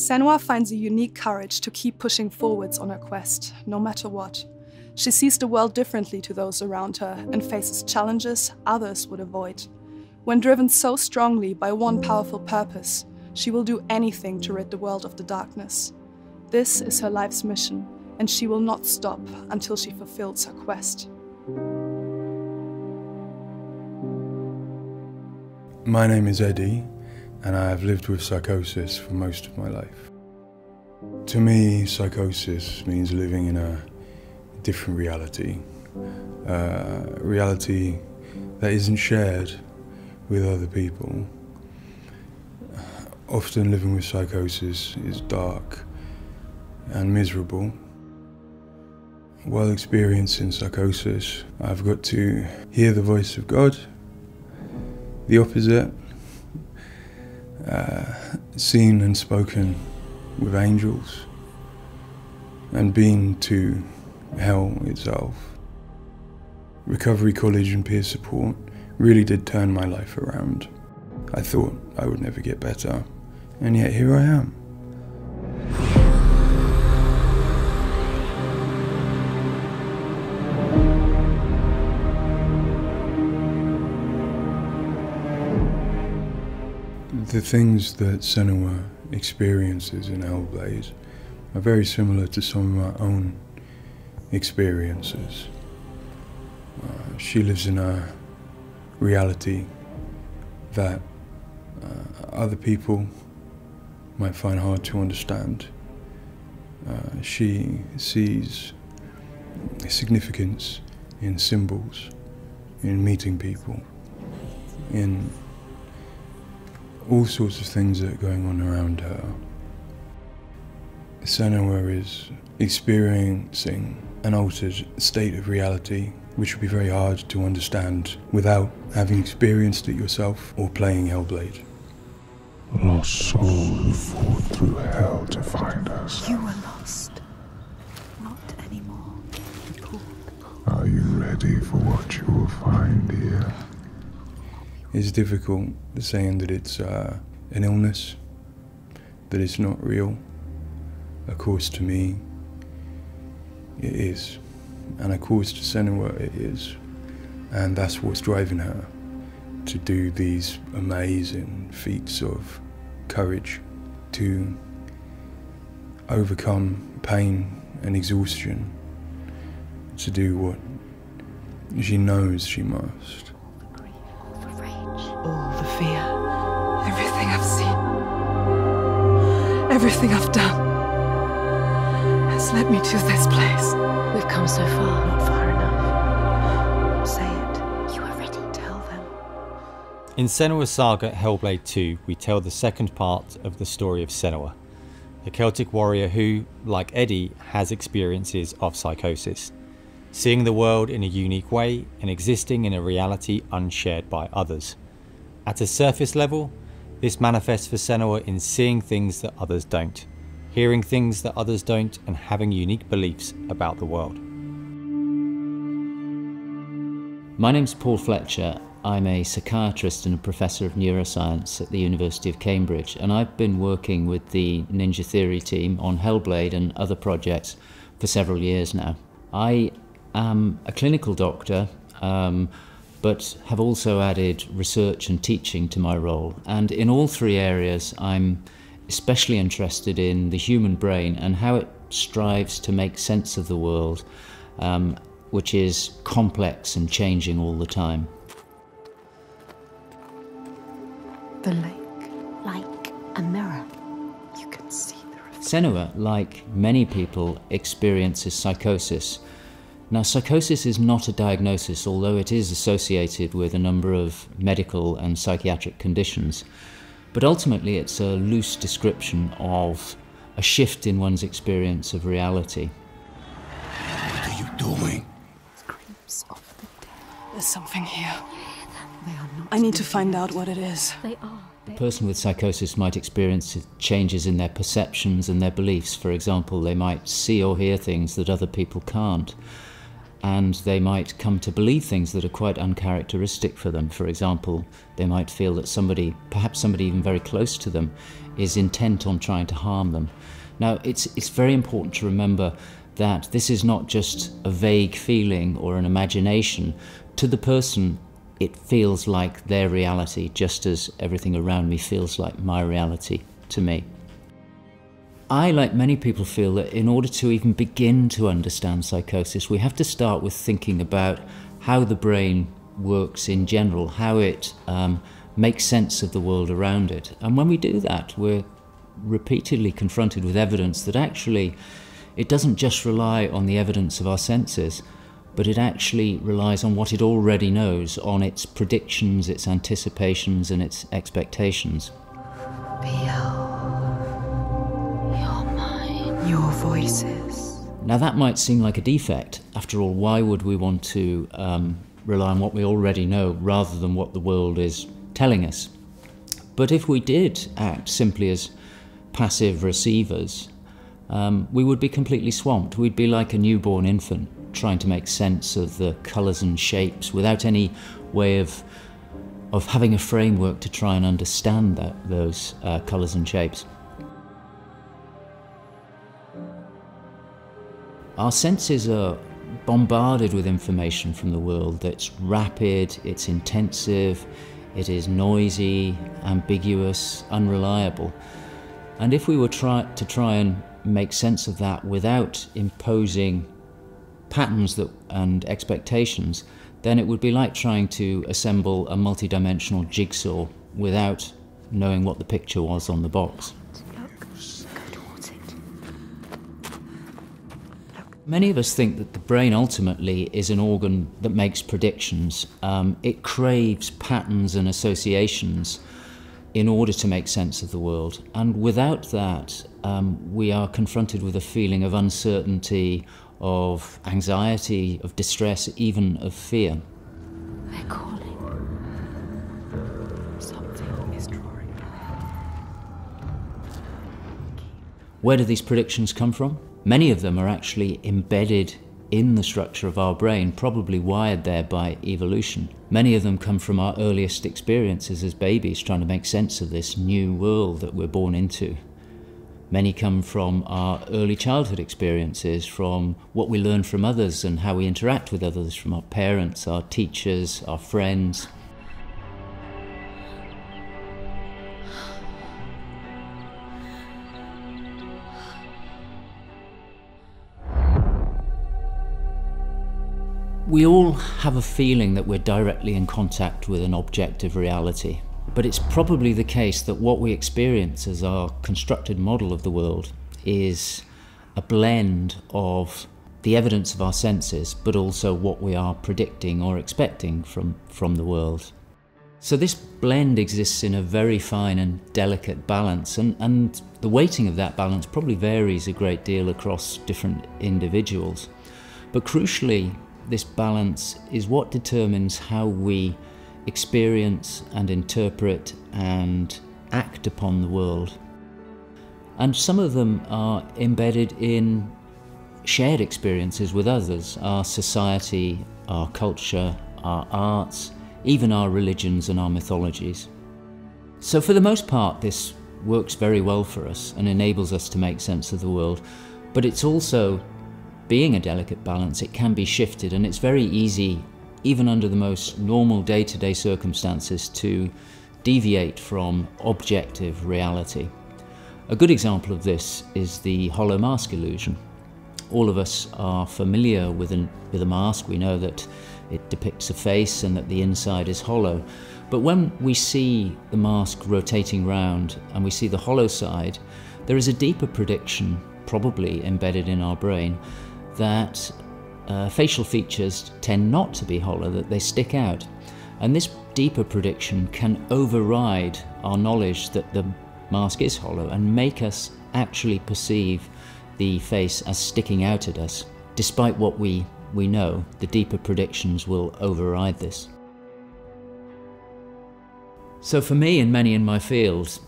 Senua finds a unique courage to keep pushing forwards on her quest, no matter what. She sees the world differently to those around her and faces challenges others would avoid. When driven so strongly by one powerful purpose, she will do anything to rid the world of the darkness. This is her life's mission, and she will not stop until she fulfills her quest. My name is Eddie, and I have lived with psychosis for most of my life. To me, psychosis means living in a different reality, a reality that isn't shared with other people. Often living with psychosis is dark and miserable. While experiencing psychosis, I've got to hear the voice of God, the opposite, seen and spoken with angels, and been to hell itself. Recovery college and peer support really did turn my life around. I thought I would never get better, and yet here I am. The things that Senua experiences in Hellblade are very similar to some of my own experiences. She lives in a reality that other people might find hard to understand. She sees significance in symbols, in meeting people, in all sorts of things that are going on around her. Senua is experiencing an altered state of reality which would be very hard to understand without having experienced it yourself or playing Hellblade. Lost soul who fought through hell to find us. You were lost. Not anymore. Are you ready for what you will find here? It's difficult saying that it's an illness, that it's not real. Of course, to me, it is. And of course, to Senua, it is. And that's what's driving her to do these amazing feats of courage, to overcome pain and exhaustion, to do what she knows she must. All the fear, everything I've seen, everything I've done has led me to this place. We've come so far, not far enough. Say it. You are ready. Tell them. In Senua's Saga Hellblade II, we tell the second part of the story of Senua, a Celtic warrior who, like Eddie, has experiences of psychosis, seeing the world in a unique way and existing in a reality unshared by others. At a surface level, this manifests for Senua in seeing things that others don't, hearing things that others don't, and having unique beliefs about the world. My name's Paul Fletcher. I'm a psychiatrist and a professor of neuroscience at the University of Cambridge, and I've been working with the Ninja Theory team on Hellblade and other projects for several years now. I am a clinical doctor, but have also added research and teaching to my role. And in all three areas, I'm especially interested in the human brain and how it strives to make sense of the world, which is complex and changing all the time. The lake, like a mirror. You can see the reflection. Senua, like many people, experiences psychosis. Now, psychosis is not a diagnosis, although it is associated with a number of medical and psychiatric conditions. But ultimately, it's a loose description of a shift in one's experience of reality. What are you doing? Screams of the dead. There's something here. They are not. I need to find out what it is. They are. A person with psychosis might experience changes in their perceptions and their beliefs. For example, they might see or hear things that other people can't. and they might come to believe things that are quite uncharacteristic for them. For example, they might feel that somebody, perhaps somebody even very close to them, is intent on trying to harm them. Now, it's very important to remember that this is not just a vague feeling or an imagination. To the person, it feels like their reality, just as everything around me feels like my reality to me. I, like many people, feel that in order to even begin to understand psychosis, we have to start with thinking about how the brain works in general, how it makes sense of the world around it. And when we do that, we're repeatedly confronted with evidence that actually it doesn't just rely on the evidence of our senses, but it actually relies on what it already knows, on its predictions, its anticipations, and its expectations. Your voices. Now that might seem like a defect. After all, why would we want to rely on what we already know rather than what the world is telling us? But if we did act simply as passive receivers, we would be completely swamped. We'd be like a newborn infant trying to make sense of the colours and shapes without any way of having a framework to try and understand those colours and shapes. Our senses are bombarded with information from the world that's rapid, it's intensive, it is noisy, ambiguous, unreliable. And if we were to try and make sense of that without imposing patterns and expectations, then it would be like trying to assemble a multi-dimensional jigsaw without knowing what the picture was on the box. Many of us think that the brain ultimately is an organ that makes predictions. It craves patterns and associations in order to make sense of the world. And without that, we are confronted with a feeling of uncertainty, of anxiety, of distress, even of fear. They're calling. Something is drawing. Where do these predictions come from? Many of them are actually embedded in the structure of our brain, probably wired there by evolution. Many of them come from our earliest experiences as babies, trying to make sense of this new world that we're born into. Many come from our early childhood experiences, from what we learn from others and how we interact with others, from our parents, our teachers, our friends. We all have a feeling that we're directly in contact with an objective reality, but it's probably the case that what we experience as our constructed model of the world is a blend of the evidence of our senses, but also what we are predicting or expecting from the world. So this blend exists in a very fine and delicate balance, and the weighting of that balance probably varies a great deal across different individuals. But crucially, this balance is what determines how we experience and interpret and act upon the world. And some of them are embedded in shared experiences with others, our society, our culture, our arts, even our religions and our mythologies. So for the most part, this works very well for us and enables us to make sense of the world, but it's also, being a delicate balance, it can be shifted, and it's very easy, even under the most normal day-to-day circumstances, to deviate from objective reality. A good example of this is the hollow mask illusion. All of us are familiar with a mask. We know that it depicts a face and that the inside is hollow. But when we see the mask rotating round and we see the hollow side, there is a deeper prediction, probably embedded in our brain, that facial features tend not to be hollow, that they stick out. And this deeper prediction can override our knowledge that the mask is hollow and make us actually perceive the face as sticking out at us. Despite what we know, the deeper predictions will override this. So for me and many in my field,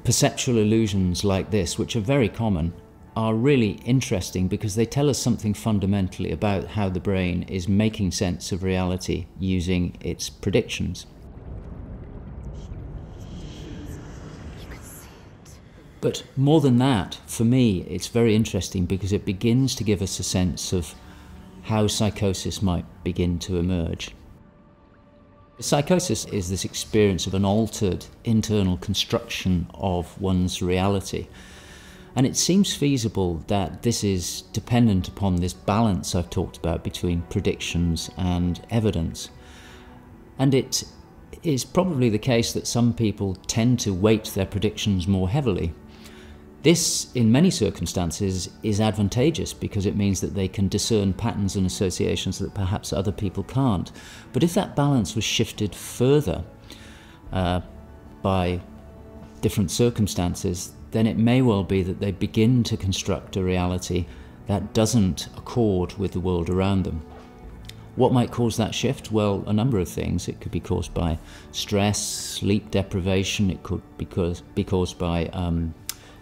perceptual illusions like this, which are very common, are really interesting because they tell us something fundamentally about how the brain is making sense of reality using its predictions. But more than that, for me, it's very interesting because it begins to give us a sense of how psychosis might begin to emerge. Psychosis is this experience of an altered internal construction of one's reality. And it seems feasible that this is dependent upon this balance I've talked about between predictions and evidence. And it is probably the case that some people tend to weight their predictions more heavily. This, in many circumstances, is advantageous because it means that they can discern patterns and associations that perhaps other people can't. But if that balance was shifted further by different circumstances, then it may well be that they begin to construct a reality that doesn't accord with the world around them. What might cause that shift? Well, a number of things. It could be caused by stress, sleep deprivation. It could be caused by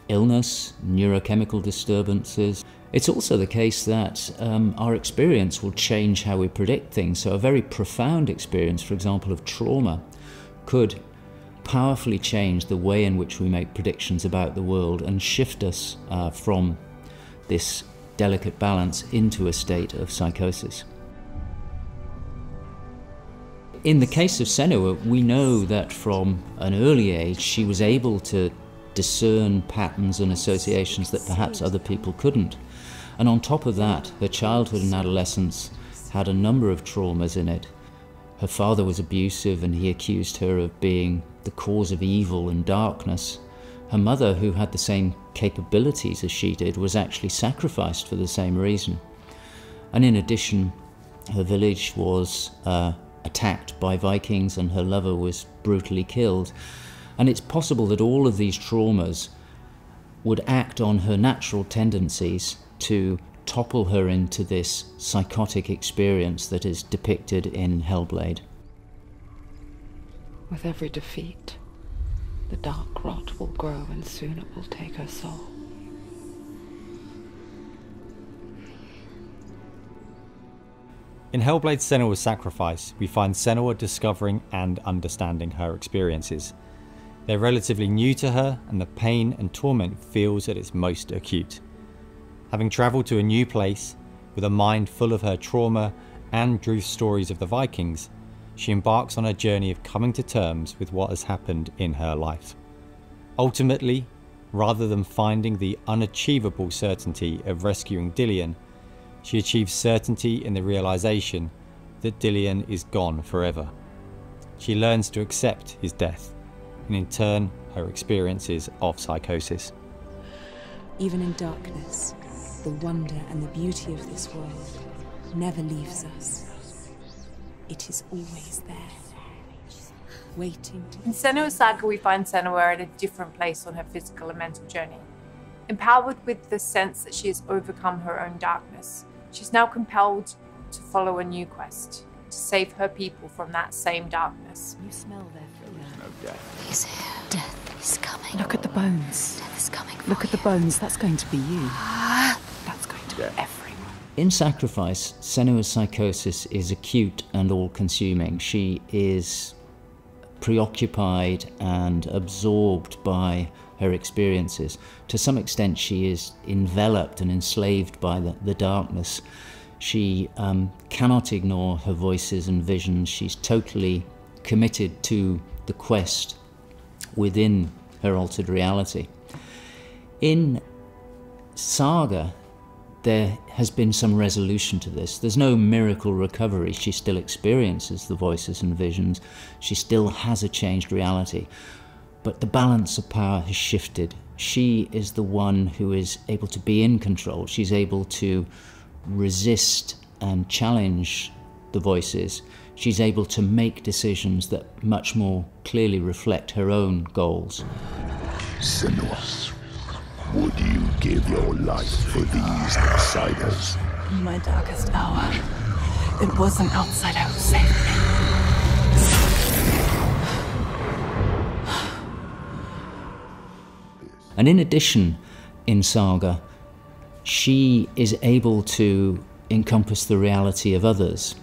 illness, neurochemical disturbances. It's also the case that our experience will change how we predict things. So a very profound experience, for example, of trauma, could powerfully change the way in which we make predictions about the world and shift us from this delicate balance into a state of psychosis. In the case of Senua, we know that from an early age she was able to discern patterns and associations that perhaps other people couldn't. And on top of that, her childhood and adolescence had a number of traumas in it. Her father was abusive and he accused her of being the cause of evil and darkness. Her mother, who had the same capabilities as she did, was actually sacrificed for the same reason. And in addition, her village was attacked by Vikings and her lover was brutally killed. And it's possible that all of these traumas would act on her natural tendencies to topple her into this psychotic experience that is depicted in Hellblade. With every defeat, the dark rot will grow and soon it will take her soul. In Hellblade Senua's Sacrifice, we find Senua discovering and understanding her experiences. They're relatively new to her, and the pain and torment feels at its most acute. Having travelled to a new place, with a mind full of her trauma and Druth's stories of the Vikings, she embarks on a journey of coming to terms with what has happened in her life. Ultimately, rather than finding the unachievable certainty of rescuing Dillion, she achieves certainty in the realisation that Dillion is gone forever. She learns to accept his death, and in turn her experiences of psychosis. Even in darkness, the wonder and the beauty of this world never leaves us. It is always there, waiting to... In Senua's Saga, we find Senua at a different place on her physical and mental journey. Empowered with the sense that she has overcome her own darkness, she's now compelled to follow a new quest, to save her people from that same darkness. You smell their fear. He's here. Death is coming. Look at the bones. Death is coming. Look at the bones. That's going to be you. That's going to be everyone. In Sacrifice, Senua's psychosis is acute and all-consuming. She is preoccupied and absorbed by her experiences. To some extent, she is enveloped and enslaved by the darkness. She cannot ignore her voices and visions. She's totally committed to the quest within her altered reality. In Saga, there has been some resolution to this. There's no miracle recovery. She still experiences the voices and visions. She still has a changed reality. But the balance of power has shifted. She is the one who is able to be in control. She's able to resist and challenge the voices. She's able to make decisions that much more clearly reflect her own goals. Senua, would you give your life for these outsiders? In my darkest hour, it was an outsider who saved me. And in addition, in Saga, she is able to encompass the reality of others.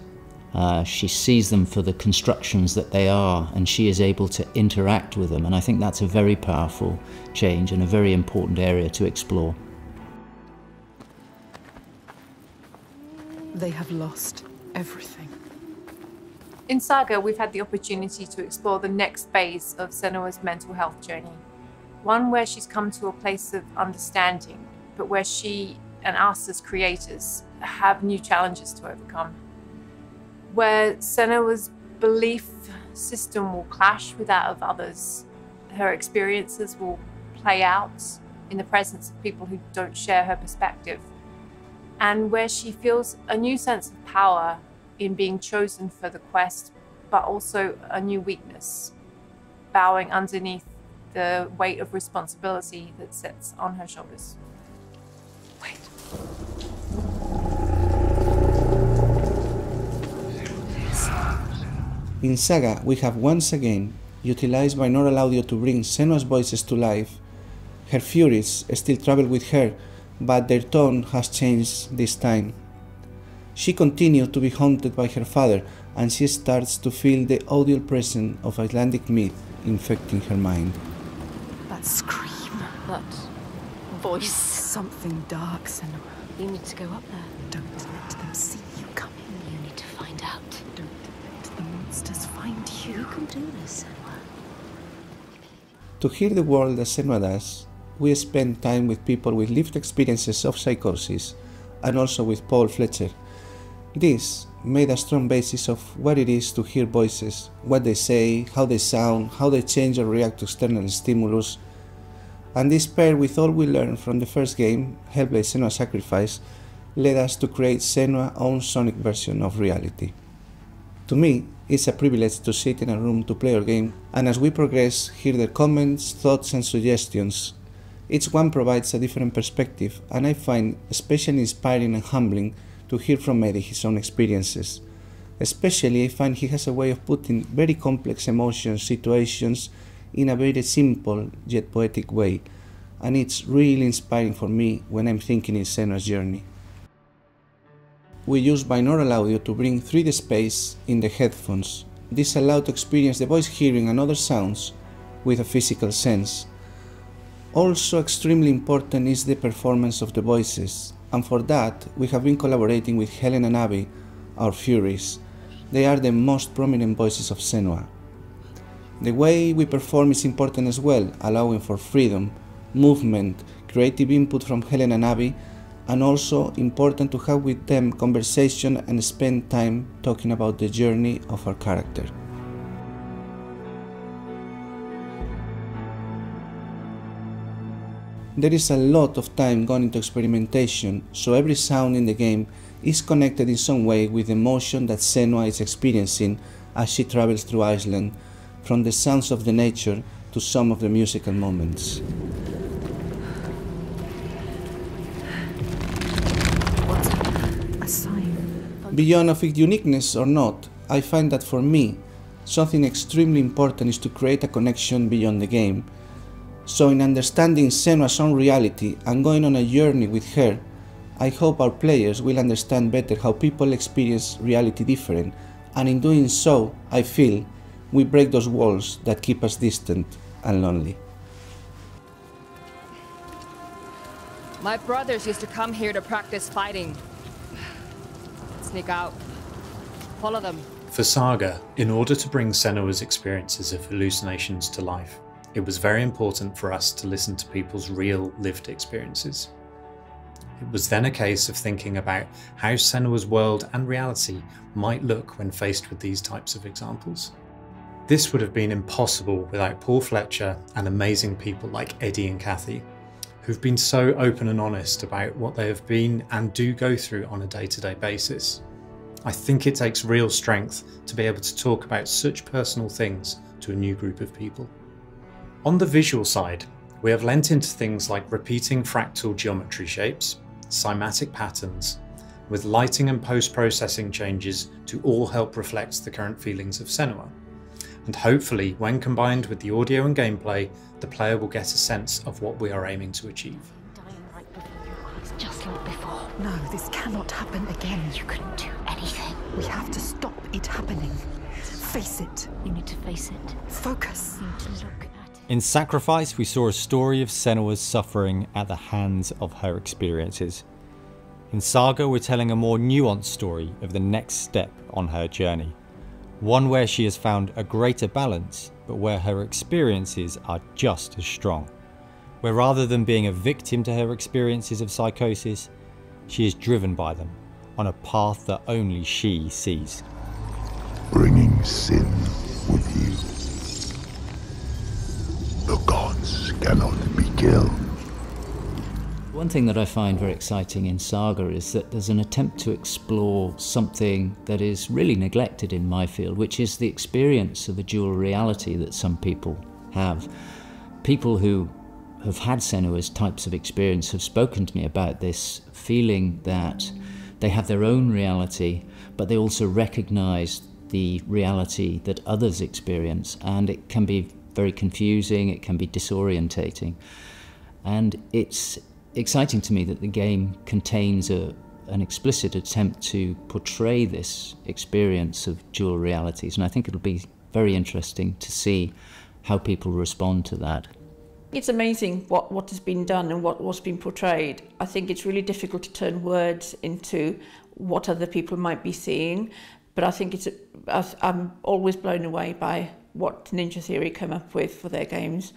She sees them for the constructions that they are, and she is able to interact with them, and I think that's a very powerful change and a very important area to explore. They have lost everything. In Saga, we've had the opportunity to explore the next phase of Senua's mental health journey. One where she's come to a place of understanding, but where she and us as creators have new challenges to overcome. Where Senua's belief system will clash with that of others. Her experiences will play out in the presence of people who don't share her perspective. And where she feels a new sense of power in being chosen for the quest, but also a new weakness, bowing underneath the weight of responsibility that sits on her shoulders. Wait. In Saga, we have once again utilized binaural audio to bring Senua's voices to life. Her furies still travel with her, but their tone has changed this time. She continues to be haunted by her father, and she starts to feel the audible presence of Icelandic myth infecting her mind. That scream, that voice. Something dark, Senua. You need to go up there. Don't let them see you coming. You need to find out. Don't let the monsters find you. You can do this, Senua. To hear the world as Senua does, we spend time with people with lived experiences of psychosis, and also with Paul Fletcher. This made a strong basis of what it is to hear voices, what they say, how they sound, how they change or react to external stimulus. And this paired with all we learned from the first game, Hellblade Senua Sacrifice, led us to create Senua's own sonic version of reality. To me, it's a privilege to sit in a room to play our game, and as we progress, hear their comments, thoughts and suggestions. Each one provides a different perspective, and I find especially inspiring and humbling to hear from Eddie his own experiences. Especially I find he has a way of putting very complex emotions, situations in a very simple yet poetic way, and it's really inspiring for me when I'm thinking in Senua's journey. We use binaural audio to bring 3D space in the headphones. This allows to experience the voice hearing and other sounds with a physical sense. Also extremely important is the performance of the voices, and for that we have been collaborating with Helen and Abby, our Furies. They are the most prominent voices of Senua. The way we perform is important as well, allowing for freedom, movement, creative input from Helen and Abby, and also important to have with them conversation and spend time talking about the journey of our character. There is a lot of time gone into experimentation, so every sound in the game is connected in some way with the emotion that Senua is experiencing as she travels through Iceland, from the sounds of the nature to some of the musical moments. What's a sign? Beyond of its uniqueness or not, I find that for me, something extremely important is to create a connection beyond the game. So in understanding Senua's own reality and going on a journey with her, I hope our players will understand better how people experience reality different, and in doing so, I feel, we break those walls that keep us distant and lonely. My brothers used to come here to practice fighting. Sneak out. Follow them. For Saga, in order to bring Senua's experiences of hallucinations to life, it was very important for us to listen to people's real lived experiences. It was then a case of thinking about how Senua's world and reality might look when faced with these types of examples. This would have been impossible without Paul Fletcher and amazing people like Eddie and Kathy, who've been so open and honest about what they have been and do go through on a day-to-day basis. I think it takes real strength to be able to talk about such personal things to a new group of people. On the visual side, we have lent into things like repeating fractal geometry shapes, cymatic patterns, with lighting and post-processing changes to all help reflect the current feelings of Senua. And hopefully, when combined with the audio and gameplay, the player will get a sense of what we are aiming to achieve. Dying right before your eyes, just like No, this cannot happen again. You couldn't do anything. We have to stop it happening. Face it. You need to face it. Focus. You need to look at it. In Sacrifice, we saw a story of Senua's suffering at the hands of her experiences. In Saga, we're telling a more nuanced story of the next step on her journey. One where she has found a greater balance, but where her experiences are just as strong. Where rather than being a victim to her experiences of psychosis, she is driven by them on a path that only she sees. Bringing sin with you. The gods cannot be killed. One thing that I find very exciting in Saga is that there's an attempt to explore something that is really neglected in my field, which is the experience of a dual reality that some people have. People who have had Senua's types of experience have spoken to me about this feeling that they have their own reality, but they also recognize the reality that others experience, and it can be very confusing, it can be disorientating. And it's exciting to me that the game contains an explicit attempt to portray this experience of dual realities, and I think it'll be very interesting to see how people respond to that. It's amazing what has been done and what's been portrayed. I think it's really difficult to turn words into what other people might be seeing, but I think I'm always blown away by what Ninja Theory come up with for their games,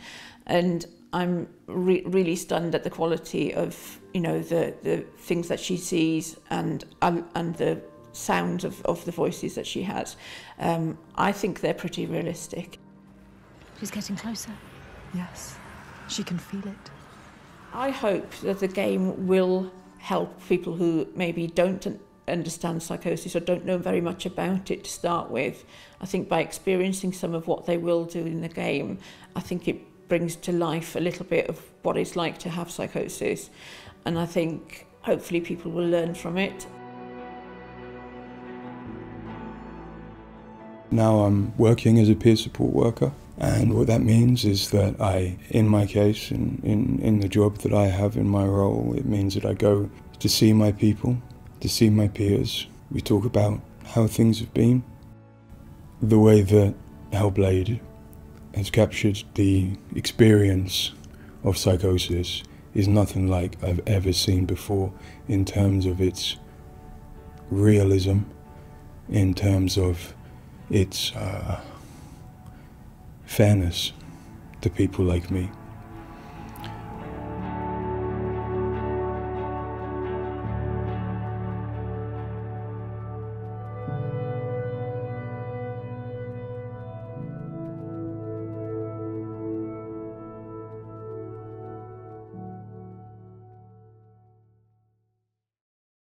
and I'm really stunned at the quality of, you know, the things that she sees and the sounds of the voices that she has. I think they're pretty realistic. She's getting closer. Yes, she can feel it. I hope that the game will help people who maybe don't understand psychosis or don't know very much about it to start with. I think by experiencing some of what they will do in the game, I think it brings to life a little bit of what it's like to have psychosis, and I think hopefully people will learn from it. Now I'm working as a peer support worker, and what that means is that in my case, in the job that I have in my role, it means that I go to see my people, to see my peers. We talk about how things have been. The way that Hellblade has captured the experience of psychosis is nothing like I've ever seen before, in terms of its realism, in terms of its fairness to people like me.